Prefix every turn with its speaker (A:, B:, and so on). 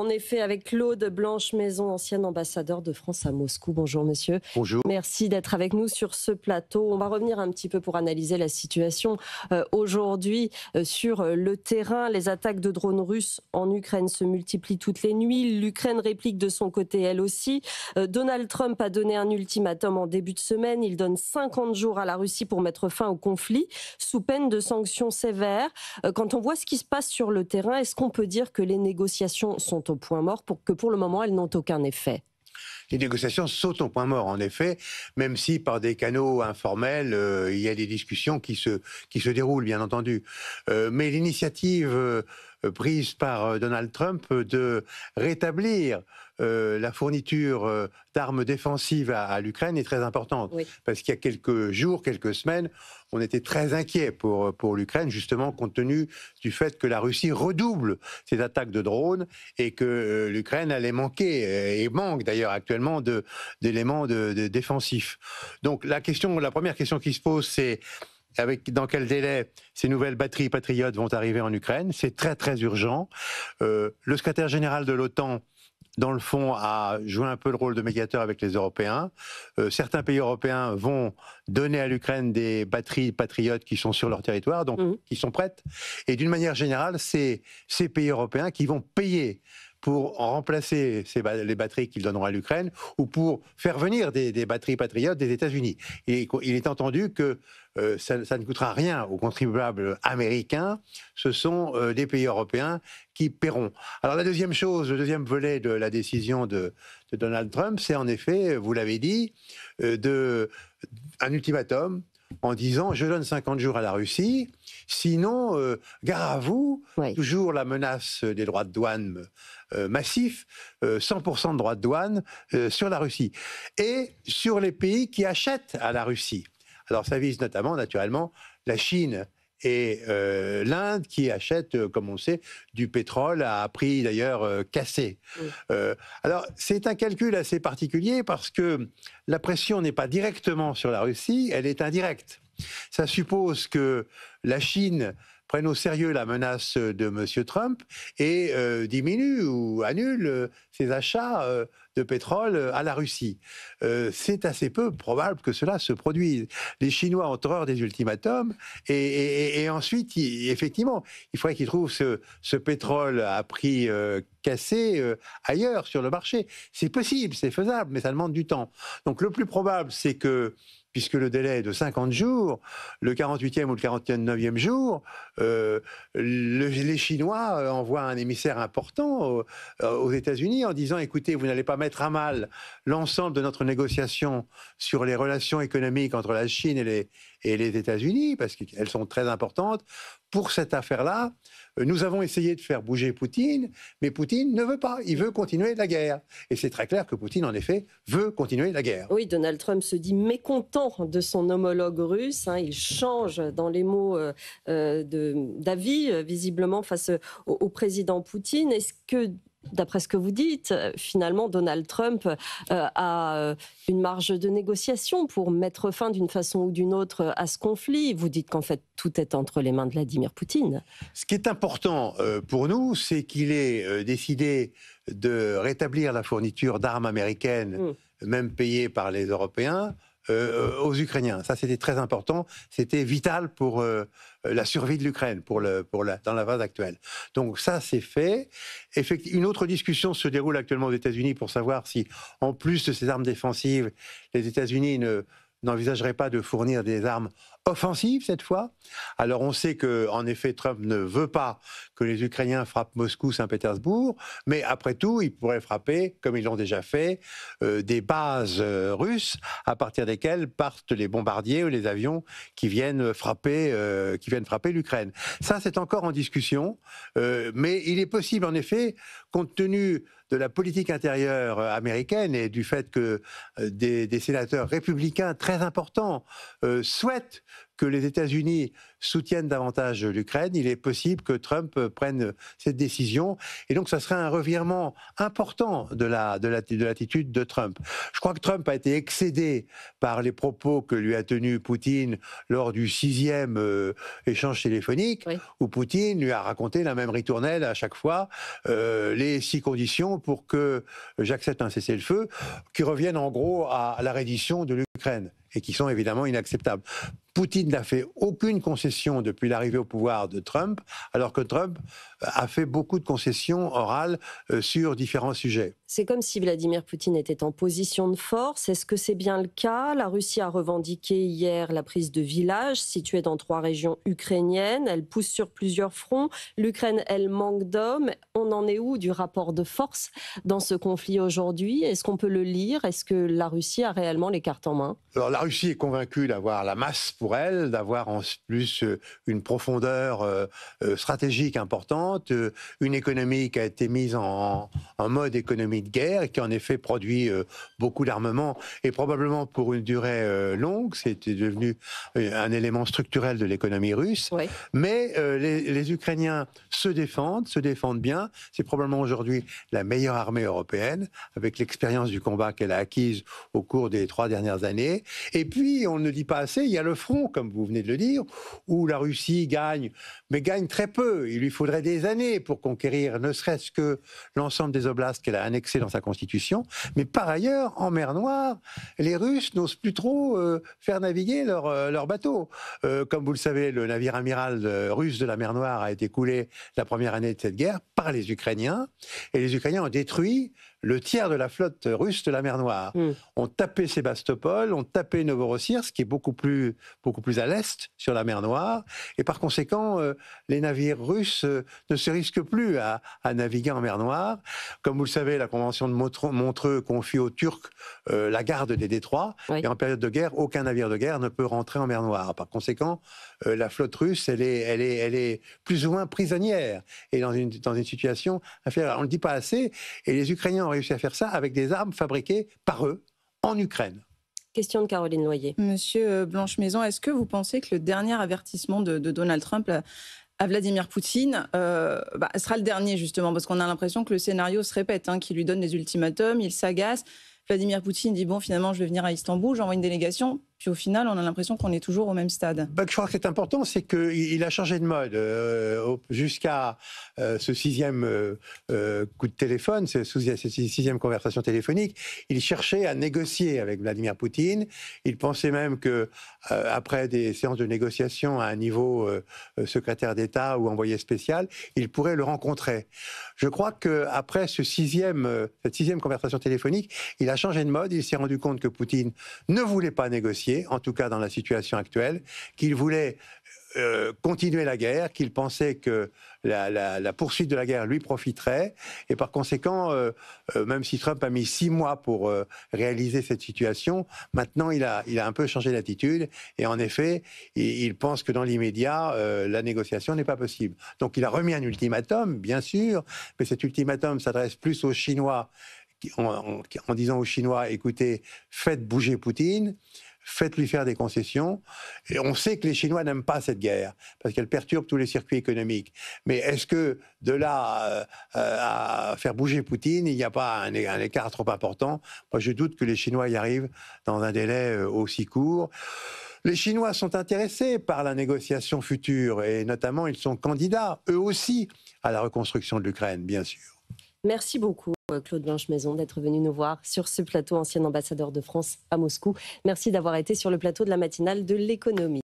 A: en effet avec Claude Blanche-Maison, ancien ambassadeur de France à Moscou. Bonjour monsieur.
B: Bonjour.
A: Merci d'être avec nous sur ce plateau. On va revenir un petit peu pour analyser la situation aujourd'hui sur le terrain. Les attaques de drones russes en Ukraine se multiplient toutes les nuits. L'Ukraine réplique de son côté elle aussi. Donald Trump a donné un ultimatum en début de semaine. Il donne 50 jours à la Russie pour mettre fin au conflit sous peine de sanctions sévères. Quand on voit ce qui se passe sur le terrain, est-ce qu'on peut dire que les négociations sont au point mort pour que pour le moment elles n'ont aucun effet?
B: Les négociations sont au point mort, en effet, même si par des canaux informels, il y a des discussions qui se déroulent, bien entendu. Mais l'initiative prise par Donald Trump de rétablir la fourniture d'armes défensives à l'Ukraine est très importante.
A: Oui.
B: Parce qu'il y a quelques jours, quelques semaines, on était très inquiet pour l'Ukraine, justement compte tenu du fait que la Russie redouble ses attaques de drones et que l'Ukraine allait manquer, et manque d'ailleurs actuellement, d'éléments défensifs. Donc la première question qui se pose, c'est dans quel délai ces nouvelles batteries patriotes vont arriver en Ukraine. C'est très très urgent. Le secrétaire général de l'OTAN, dans le fond, a joué un peu le rôle de médiateur avec les Européens. Certains pays européens vont donner à l'Ukraine des batteries patriotes qui sont sur leur territoire, donc qui sont prêtes. Et d'une manière générale, c'est ces pays européens qui vont payer pour en remplacer les batteries qu'ils donneront à l'Ukraine ou pour faire venir des batteries patriotes des États-Unis. Et il est entendu que ça ne coûtera rien aux contribuables américains, ce sont des pays européens qui paieront. Alors la deuxième chose, le deuxième volet de la décision de Donald Trump, c'est en effet, vous l'avez dit, un ultimatum en disant « je donne 50 jours à la Russie, sinon, gare à vous,
A: Oui.
B: toujours la menace des droits de douane massifs, 100% de droits de douane sur la Russie, et sur les pays qui achètent à la Russie. » Alors ça vise notamment, naturellement, la Chine et l'Inde qui achètent, comme on le sait, du pétrole à prix d'ailleurs cassé.
A: Oui.
B: Alors c'est un calcul assez particulier parce que la pression n'est pas directement sur la Russie, elle est indirecte. Ça suppose que la Chine prenne au sérieux la menace de M. Trump et diminue ou annule ses achats de pétrole à la Russie. C'est assez peu probable que cela se produise. Les Chinois ont horreur des ultimatums et ensuite, effectivement, il faudrait qu'ils trouvent ce pétrole à prix cassé ailleurs sur le marché. C'est possible, c'est faisable, mais ça demande du temps. Donc le plus probable, c'est que puisque le délai est de 50 jours, le 48e ou le 49e jour, les Chinois envoient un émissaire important aux États-Unis en disant « écoutez, vous n'allez pas mettre à mal l'ensemble de notre négociation sur les relations économiques entre la Chine et les États-Unis, parce qu'elles sont très importantes. Pour cette affaire-là, nous avons essayé de faire bouger Poutine, mais Poutine ne veut pas. Il veut continuer la guerre. Et c'est très clair que Poutine, en effet, veut continuer la guerre. »
A: Oui, Donald Trump se dit mécontent de son homologue russe. Il change dans les mots d'avis, visiblement, face au président Poutine. Est-ce que, d'après ce que vous dites, finalement, Donald Trump a une marge de négociation pour mettre fin d'une façon ou d'une autre à ce conflit? Vous dites qu'en fait, tout est entre les mains de Vladimir Poutine.
B: Ce qui est important pour nous, c'est qu'il ait décidé de rétablir la fourniture d'armes américaines, même payées par les Européens, aux Ukrainiens. Ça, c'était très important. C'était vital pour la survie de l'Ukraine dans la phase actuelle. Donc ça, c'est fait. Une autre discussion se déroule actuellement aux États-Unis pour savoir si, en plus de ces armes défensives, les États-Unis n'envisageraient pas de fournir des armes offensive cette fois. Alors on sait que, en effet, Trump ne veut pas que les Ukrainiens frappent Moscou, Saint-Pétersbourg, mais après tout, ils pourraient frapper, comme ils l'ont déjà fait, des bases russes à partir desquelles partent les bombardiers ou les avions qui viennent frapper l'Ukraine. Ça, c'est encore en discussion, mais il est possible, en effet, compte tenu de la politique intérieure américaine et du fait que des sénateurs républicains très importants souhaitent que les États-Unis soutiennent davantage l'Ukraine, il est possible que Trump prenne cette décision. Et donc, ça serait un revirement important de l'attitude de Trump. Je crois que Trump a été excédé par les propos que lui a tenus Poutine lors du 6e échange téléphonique,
A: Oui.
B: où Poutine lui a raconté la même ritournelle à chaque fois, les 6 conditions pour que j'accepte un cessez-le-feu, qui reviennent en gros à la reddition de l'Ukraine, et qui sont évidemment inacceptables. Poutine n'a fait aucune concession depuis l'arrivée au pouvoir de Trump, alors que Trump a fait beaucoup de concessions orales sur différents sujets.
A: C'est comme si Vladimir Poutine était en position de force. Est-ce que c'est bien le cas? La Russie a revendiqué hier la prise de villages situés dans 3 régions ukrainiennes. Elle pousse sur plusieurs fronts. L'Ukraine, elle, manque d'hommes. On en est où du rapport de force dans ce conflit aujourd'hui? Est-ce qu'on peut le lire? Est-ce que la Russie a réellement les cartes en main?
B: Alors, la Russie est convaincue d'avoir la masse pour elle, d'avoir en plus une profondeur stratégique importante, une économie qui a été mise en mode économie de guerre et qui en effet produit beaucoup d'armement et probablement pour une durée longue. C'était devenu un élément structurel de l'économie russe.
A: Oui.
B: Mais les Ukrainiens se défendent bien. C'est probablement aujourd'hui la meilleure armée européenne avec l'expérience du combat qu'elle a acquise au cours des 3 dernières années. Et puis, on ne le dit pas assez, il y a le front, comme vous venez de le dire, où la Russie gagne, mais gagne très peu. Il lui faudrait des années pour conquérir ne serait-ce que l'ensemble des oblasts qu'elle a annexés dans sa constitution. Mais par ailleurs, en mer Noire, les Russes n'osent plus trop faire naviguer leurs bateaux. Comme vous le savez, le navire amiral russe de la mer Noire a été coulé la première année de cette guerre par les Ukrainiens. Et les Ukrainiens ont détruit le tiers de la flotte russe de la mer Noire. Ont tapé Sébastopol, ont tapé Novorossiysk, qui est beaucoup plus à l'est sur la mer Noire. Et par conséquent, les navires russes ne se risquent plus à naviguer en mer Noire. Comme vous le savez, la convention de Montreux confie aux Turcs la garde des détroits.
A: Oui.
B: Et en période de guerre, aucun navire de guerre ne peut rentrer en mer Noire. Par conséquent, la flotte russe, elle est plus ou moins prisonnière et dans une situation inférieure. On ne le dit pas assez. Et les Ukrainiens ont réussi à faire ça avec des armes fabriquées par eux en Ukraine.
A: Question de Caroline Loyer.
C: Monsieur Blanche-Maison, est-ce que vous pensez que le dernier avertissement de Donald Trump à Vladimir Poutine sera le dernier, justement, parce qu'on a l'impression que le scénario se répète, qu'il lui donne des ultimatums, il s'agace. Vladimir Poutine dit, bon, finalement, je vais venir à Istanbul, j'envoie une délégation. Puis au final, on a l'impression qu'on est toujours au même stade.
B: Je crois que ce qui est important, c'est qu'il a changé de mode. Jusqu'à ce 6e coup de téléphone, cette 6e conversation téléphonique, il cherchait à négocier avec Vladimir Poutine. Il pensait même que après des séances de négociation à un niveau secrétaire d'État ou envoyé spécial, il pourrait le rencontrer. Je crois qu'après cette 6e conversation téléphonique, il a changé de mode. Il s'est rendu compte que Poutine ne voulait pas négocier, en tout cas dans la situation actuelle, qu'il voulait continuer la guerre, qu'il pensait que la poursuite de la guerre lui profiterait, et par conséquent, même si Trump a mis 6 mois pour réaliser cette situation, maintenant il a un peu changé d'attitude, et en effet, il pense que dans l'immédiat, la négociation n'est pas possible. Donc il a remis un ultimatum, bien sûr, mais cet ultimatum s'adresse plus aux Chinois, en disant aux Chinois, écoutez, faites bouger Poutine, faites-lui faire des concessions. Et on sait que les Chinois n'aiment pas cette guerre, parce qu'elle perturbe tous les circuits économiques. Mais est-ce que de là à faire bouger Poutine, il n'y a pas un écart trop important? Moi, je doute que les Chinois y arrivent dans un délai aussi court. Les Chinois sont intéressés par la négociation future, et notamment, ils sont candidats, eux aussi, à la reconstruction de l'Ukraine, bien sûr.
A: Merci beaucoup, Claude Blanche-Maison, d'être venu nous voir sur ce plateau, ancien ambassadeur de France à Moscou. Merci d'avoir été sur le plateau de la matinale de l'économie.